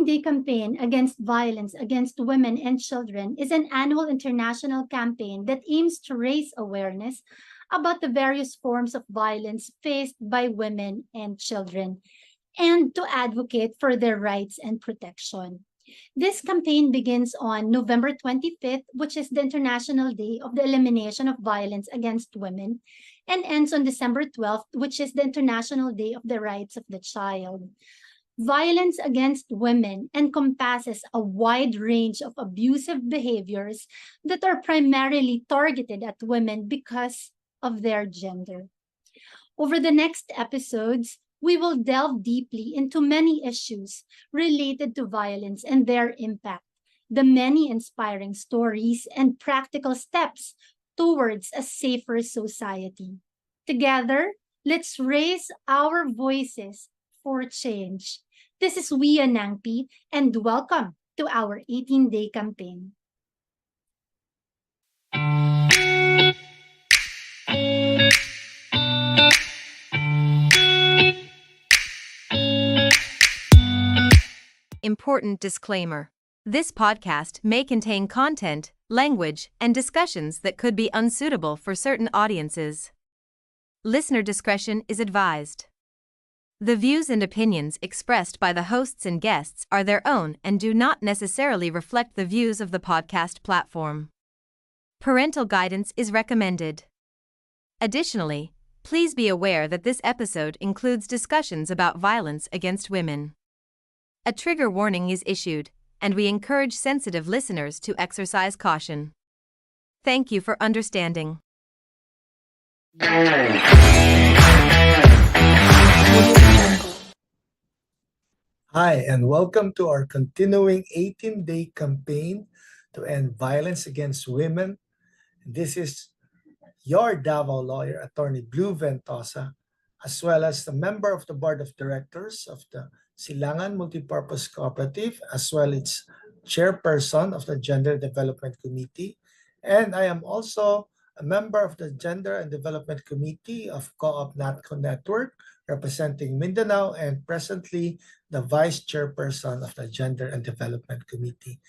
18-Day Campaign Against Violence Against Women and Children is an annual international campaign that aims to raise awareness about the various forms of violence faced by women and children and to advocate for their rights and protection. This campaign begins on November 25th, which is the International Day of the Elimination of Violence Against Women, and ends on December 12th, which is the International Day of the Rights of the Child. Violence against women encompasses a wide range of abusive behaviors that are primarily targeted at women because of their gender. Over the next episodes, we will delve deeply into many issues related to violence and their impact, the many inspiring stories and practical steps towards a safer society. Together, let's raise our voices for change. This is 𝐕𝐢𝐴 and welcome to our 18-Day Campaign. Important disclaimer. This podcast may contain content, language, and discussions that could be unsuitable for certain audiences. Listener discretion is advised. The views and opinions expressed by the hosts and guests are their own and do not necessarily reflect the views of the podcast platform. Parental guidance is recommended. Additionally, please be aware that this episode includes discussions about violence against women. A trigger warning is issued, and we encourage sensitive listeners to exercise caution. Thank you for understanding. Hi, and welcome to our continuing 18-day campaign to end violence against women. This is your Davao lawyer, Attorney Blue Ventosa, as well as the member of the Board of Directors of the 𝐂𝐚𝐦𝐩𝐚𝐢𝐠𝐧 Multipurpose Cooperative, as well as chairperson of the Gender Development Committee. And I am also a member of the Gender and Development Committee of 𝐂𝐚𝐦𝐻𝐞 Network, representing Mindanao, and presently the vice chairperson of the Gender and Development Committee.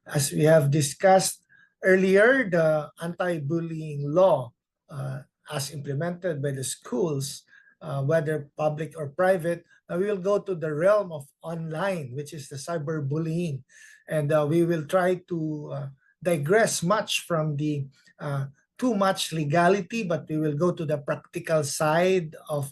As we have discussed earlier, the anti-bullying law, as implemented by the schools, whether public or private, we will go to the realm of online, which is the cyberbullying. And we will try to digress much from the too much legality, but we will go to the practical side of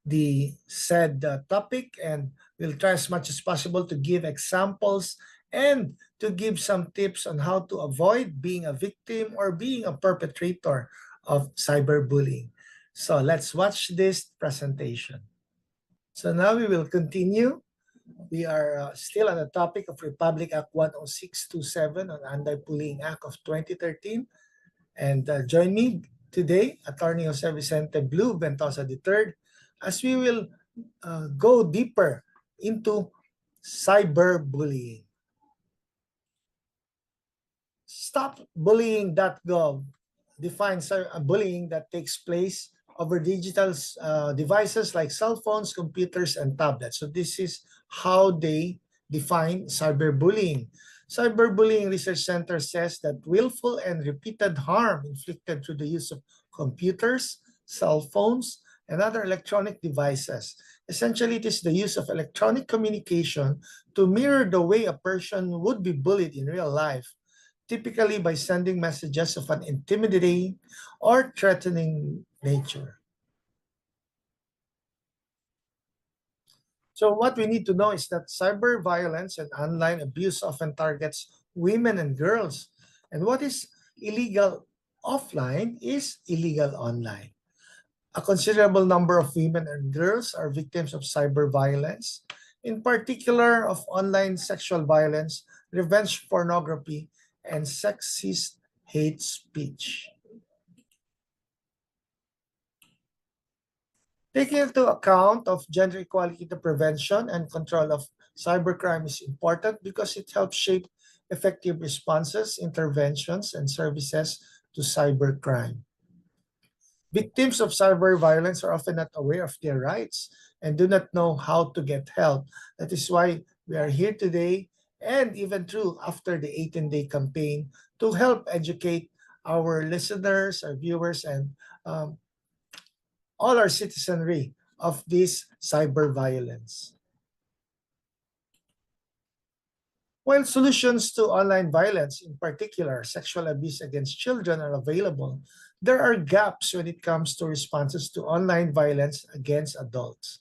the said topic, and we'll try as much as possible to give examples and to give some tips on how to avoid being a victim or being a perpetrator of cyberbullying. So let's watch this presentation. So now we will continue. We are still on the topic of Republic Act 10627 on Anti-Bullying Act of 2013. And join me today, Attorney Jose Vicente Blue Ventosa III, as we will go deeper into cyberbullying. StopBullying.gov defines bullying that takes place over digital devices like cell phones, computers, and tablets. So this is how they define cyberbullying. Cyberbullying Research Center says that willful and repeated harm inflicted through the use of computers, cell phones, and other electronic devices. Essentially, it is the use of electronic communication to mirror the way a person would be bullied in real life, typically by sending messages of an intimidating or threatening nature. So what we need to know is that cyber violence and online abuse often targets women and girls. And what is illegal offline is illegal online. A considerable number of women and girls are victims of cyber violence, in particular of online sexual violence, revenge pornography, and sexist hate speech. Taking into account of gender equality, the prevention and control of cybercrime is important because it helps shape effective responses, interventions, and services to cybercrime. Victims of cyber violence are often not aware of their rights and do not know how to get help. That is why we are here today and even through after the 18-day campaign to help educate our listeners, our viewers, and all our citizenry of this cyber violence. While solutions to online violence, in particular sexual abuse against children, are available, there are gaps when it comes to responses to online violence against adults.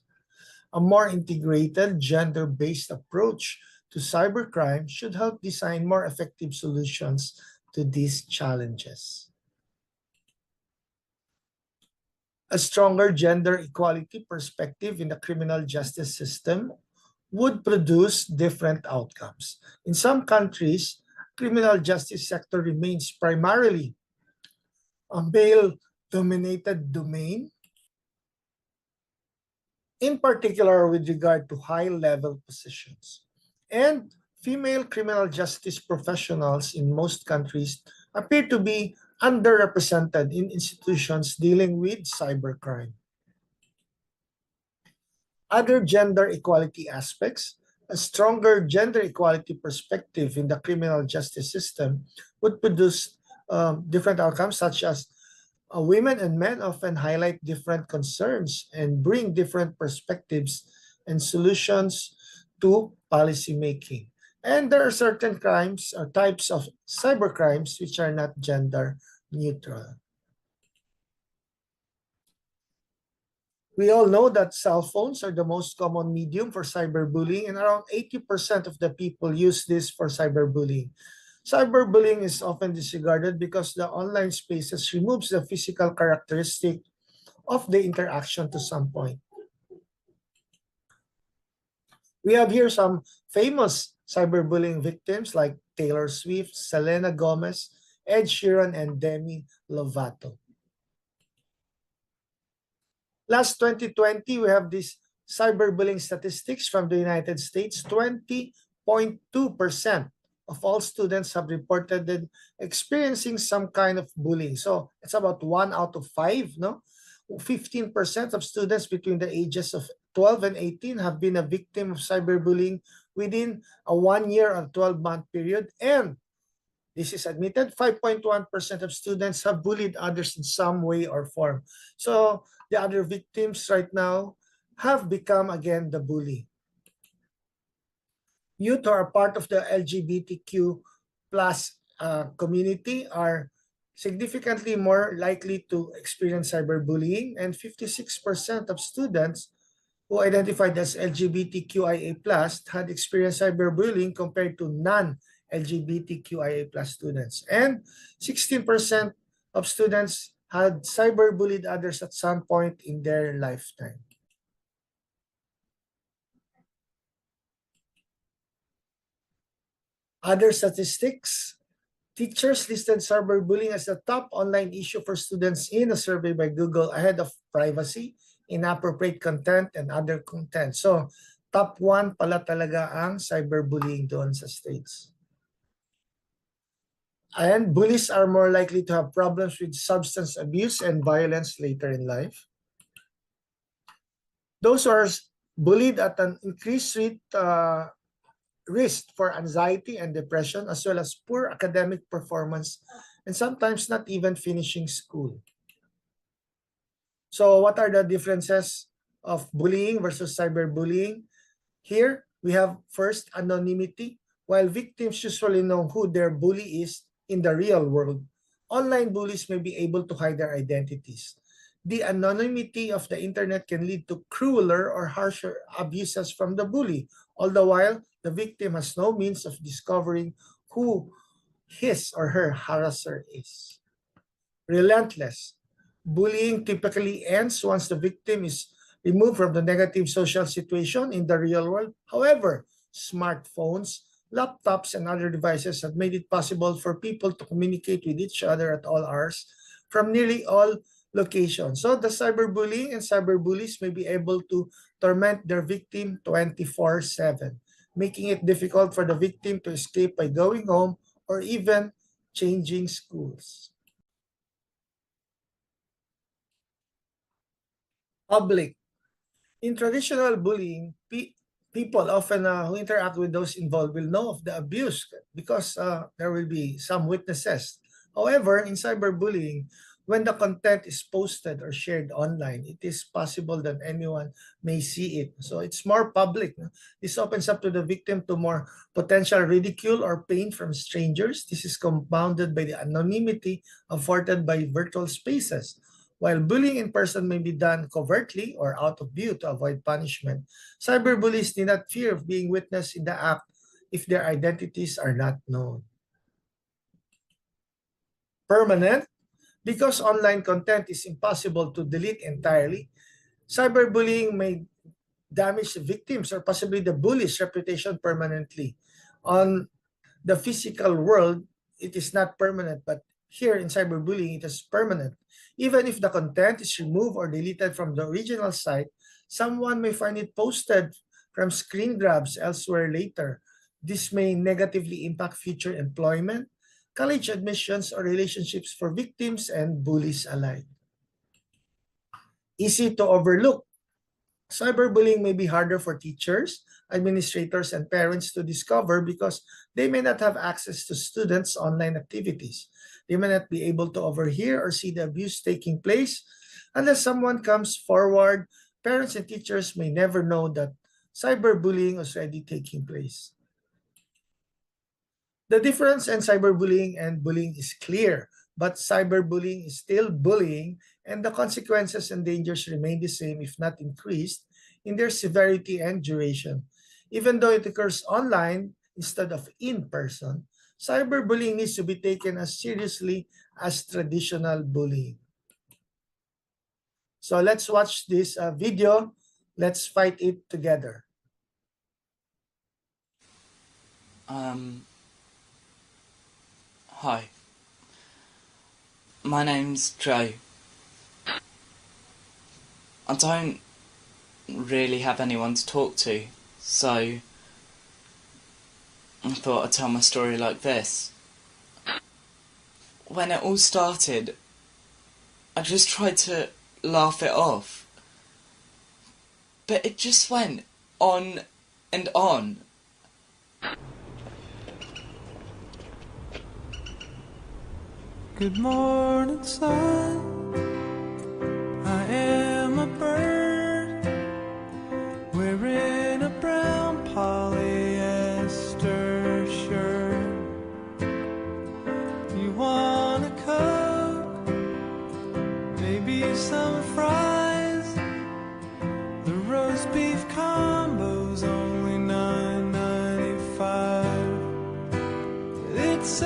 A more integrated, gender-based approach to cybercrime should help design more effective solutions to these challenges. A stronger gender equality perspective in the criminal justice system would produce different outcomes. In some countries, criminal justice sector remains primarily a male-dominated domain, in particular with regard to high-level positions. And female criminal justice professionals in most countries appear to be underrepresented in institutions dealing with cybercrime. Other gender equality aspects, a stronger gender equality perspective in the criminal justice system would produce different outcomes, such as women and men often highlight different concerns and bring different perspectives and solutions to policy making. And there are certain crimes or types of cybercrimes which are not gender neutral. We all know that cell phones are the most common medium for cyberbullying, and around 80% of the people use this for cyberbullying. Cyberbullying is often disregarded because the online spaces removes the physical characteristic of the interaction to some point. We have here some famous cyberbullying victims like Taylor Swift, Selena Gomez, Ed Sheeran, and Demi Lovato. Last 2020, we have these cyberbullying statistics from the United States. 20.2% of all students have reported experiencing some kind of bullying. So it's about 1 out of 5, no? 15% of students between the ages of 12 and 18 have been a victim of cyberbullying within a 1 year or 12-month period. And this is admitted, 5.1% of students have bullied others in some way or form. So the other victims right now have become again the bully. Youth who are part of the LGBTQ plus community are significantly more likely to experience cyberbullying, and 56% of students who identified as LGBTQIA+ had experienced cyberbullying compared to non-LGBTQIA+ students. And 16% of students had cyberbullied others at some point in their lifetime. Other statistics, teachers listed cyberbullying as the top online issue for students in a survey by Google, ahead of privacy, inappropriate content, and other content. So, top 1 pala talaga ang cyberbullying doon sa States. And bullies are more likely to have problems with substance abuse and violence later in life. Those who are bullied at an increased rate risk for anxiety and depression, as well as poor academic performance, and sometimes not even finishing school. So what are the differences of bullying versus cyberbullying? Here, we have first anonymity. While victims usually know who their bully is in the real world, online bullies may be able to hide their identities. The anonymity of the internet can lead to crueler or harsher abuses from the bully, all the while the victim has no means of discovering who his or her harasser is. Relentless. Bullying typically ends once the victim is removed from the negative social situation in the real world. However, smartphones, laptops, and other devices have made it possible for people to communicate with each other at all hours from nearly all locations. So the cyberbullying and cyberbullies may be able to torment their victim 24/7, making it difficult for the victim to escape by going home or even changing schools. Public. In traditional bullying, people often who interact with those involved will know of the abuse because there will be some witnesses. However, in cyberbullying, when the content is posted or shared online, it is possible that anyone may see it. So it's more public. This opens up to the victim to more potential ridicule or pain from strangers. This is compounded by the anonymity afforded by virtual spaces. While bullying in person may be done covertly or out of view to avoid punishment, cyberbullies need not fear of being witnessed in the act if their identities are not known. Permanent. Because online content is impossible to delete entirely, cyberbullying may damage the victims or possibly the bully's reputation permanently. On the physical world, it is not permanent, but here in cyberbullying, it is permanent. Even if the content is removed or deleted from the original site, someone may find it posted from screen grabs elsewhere later. This may negatively impact future employment, college admissions, or relationships for victims and bullies alike. Easy to overlook. Cyberbullying may be harder for teachers, administrators, and parents to discover because they may not have access to students' online activities. They may not be able to overhear or see the abuse taking place. Unless someone comes forward, parents and teachers may never know that cyberbullying is already taking place. The difference in cyberbullying and bullying is clear, but cyberbullying is still bullying, and the consequences and dangers remain the same, if not increased, in their severity and duration. Even though it occurs online instead of in person, cyberbullying needs to be taken as seriously as traditional bullying. So let's watch this video. Let's fight it together. Hi, my name's Joe. I don't really have anyone to talk to, so I thought I'd tell my story like this. When it all started, I just tried to laugh it off, but it just went on and on. Good morning, sun. I am a bird wearing a brown polyester shirt. You want a Coke? Maybe some fries? The roast beef combo's only $9.95. It's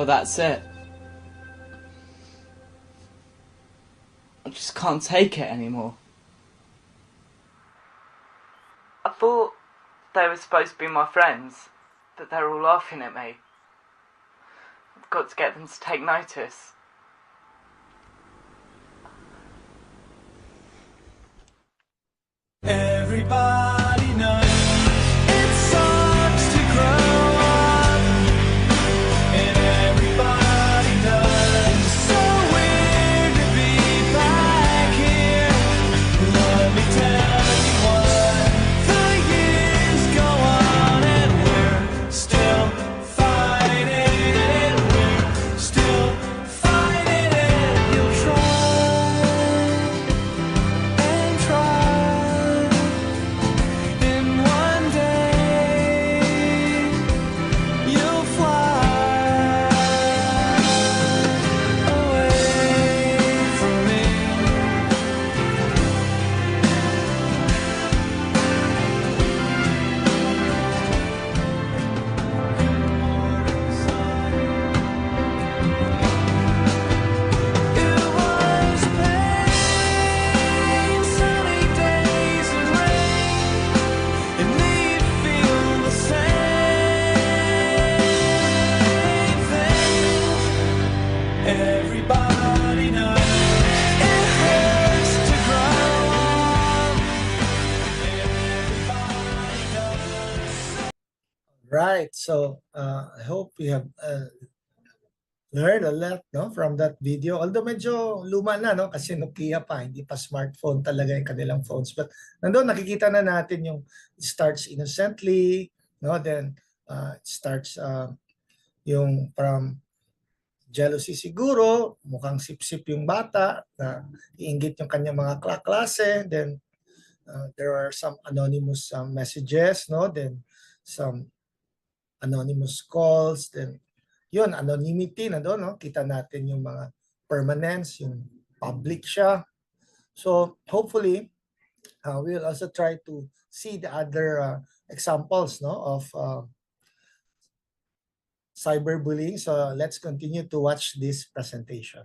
Well, that's it. I just can't take it anymore. I thought they were supposed to be my friends, but they're all laughing at me. I've got to get them to take notice. Everybody knows it sucks to grow up, and everybody does. It's so weird to be back here. Let me tell you what, the years go on and we're still fighting it. We're still fighting it. You'll try and try. In one day, you'll fly away from me. It was pain, sunny days and rain. And they'd feel the same thing. Everybody knows it hurts to grow up. Everybody knows. Right. So I hope we have learned a lot, no, from that video. Although medyo luma na, no, kasi Nokia pa, hindi pa smartphone talaga yung kanilang phones. But nandoon nakikita na natin yung it starts innocently, no, then it starts yung from jealousy siguro, mukhang sip-sip yung bata, na iinggit yung kanyang mga klase, then there are some anonymous messages, no, then some anonymous calls, then yun, anonymity na doon, no? Kita natin yung mga permanence, yung public siya. So hopefully, we'll also try to see the other examples, no, of cyberbullying. So let's continue to watch this presentation.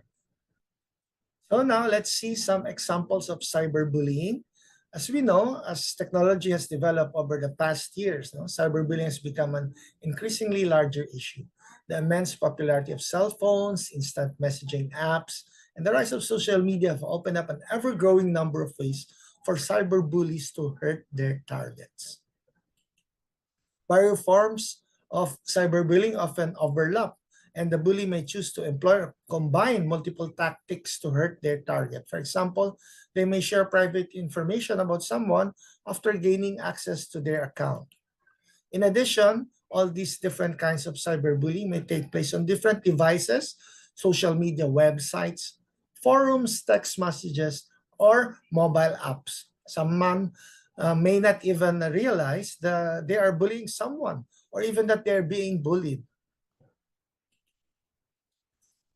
So now let's see some examples of cyberbullying. As we know, as technology has developed over the past years, no, cyberbullying has become an increasingly larger issue. The immense popularity of cell phones, instant messaging apps, and the rise of social media have opened up an ever-growing number of ways for cyberbullies to hurt their targets. Various forms of cyberbullying often overlap, and the bully may choose to employ or combine multiple tactics to hurt their target. For example, they may share private information about someone after gaining access to their account. In addition, all these different kinds of cyberbullying may take place on different devices, social media websites, forums, text messages, or mobile apps. Someone may not even realize that they are bullying someone, or even that they're being bullied.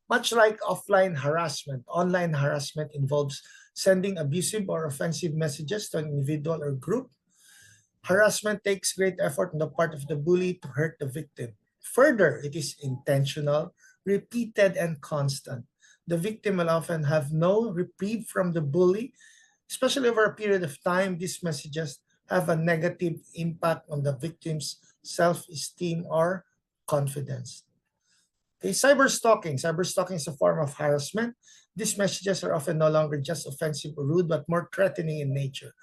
Much like offline harassment, online harassment involves sending abusive or offensive messages to an individual or group. Harassment takes great effort on the part of the bully to hurt the victim. Further, it is intentional, repeated, and constant. The victim will often have no reprieve from the bully, especially over a period of time. These messages have a negative impact on the victim's self-esteem or confidence. Okay, cyberstalking. Cyberstalking is a form of harassment. These messages are often no longer just offensive or rude, but more threatening in nature.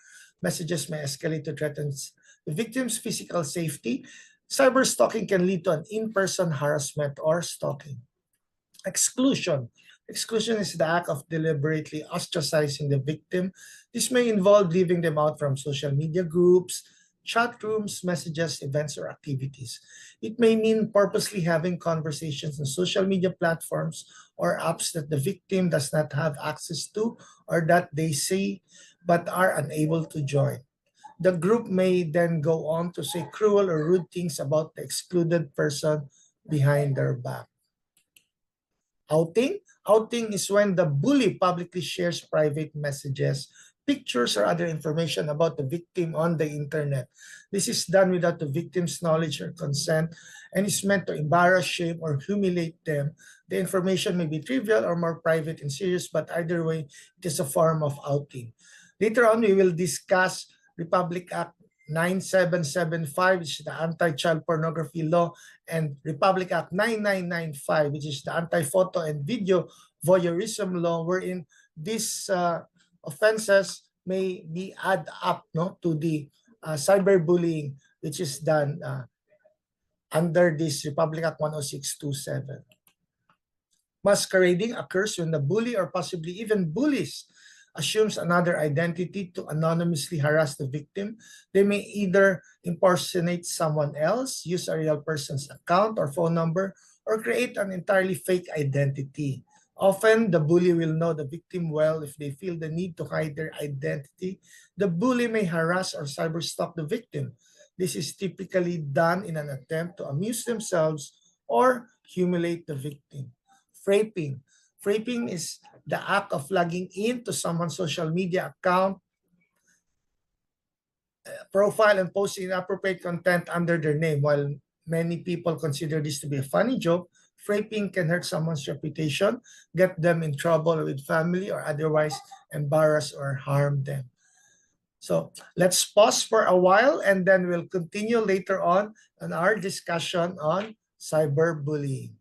Messages may escalate to threaten the victim's physical safety. Cyberstalking can lead to an in-person harassment or stalking. Exclusion. Exclusion is the act of deliberately ostracizing the victim. This may involve leaving them out from social media groups, chat rooms, messages, events, or activities. It may mean purposely having conversations on social media platforms or apps that the victim does not have access to or that they see but are unable to join. The group may then go on to say cruel or rude things about the excluded person behind their back. Outing. Outing is when the bully publicly shares private messages, pictures or other information about the victim on the internet. This is done without the victim's knowledge or consent and is meant to embarrass, shame, or humiliate them. The information may be trivial or more private and serious, but either way, it is a form of outing. Later on, we will discuss Republic Act 9775, which is the anti-child pornography law, and Republic Act 9995, which is the anti-photo and video voyeurism law, wherein these offenses may be add up to the cyberbullying, which is done under this Republic Act 10627. Masquerading occurs when the bully or possibly even bullies assumes another identity to anonymously harass the victim. They may either impersonate someone else, use a real person's account or phone number, or create an entirely fake identity. Often, the bully will know the victim well. If they feel the need to hide their identity, the bully may harass or cyberstalk the victim. This is typically done in an attempt to amuse themselves or humiliate the victim. Fraping. Fraping is the act of logging into someone's social media account, profile, and posting inappropriate content under their name. While many people consider this to be a funny joke, fraping can hurt someone's reputation, get them in trouble with family, or otherwise embarrass or harm them. So let's pause for a while and then we'll continue later on our discussion on cyberbullying.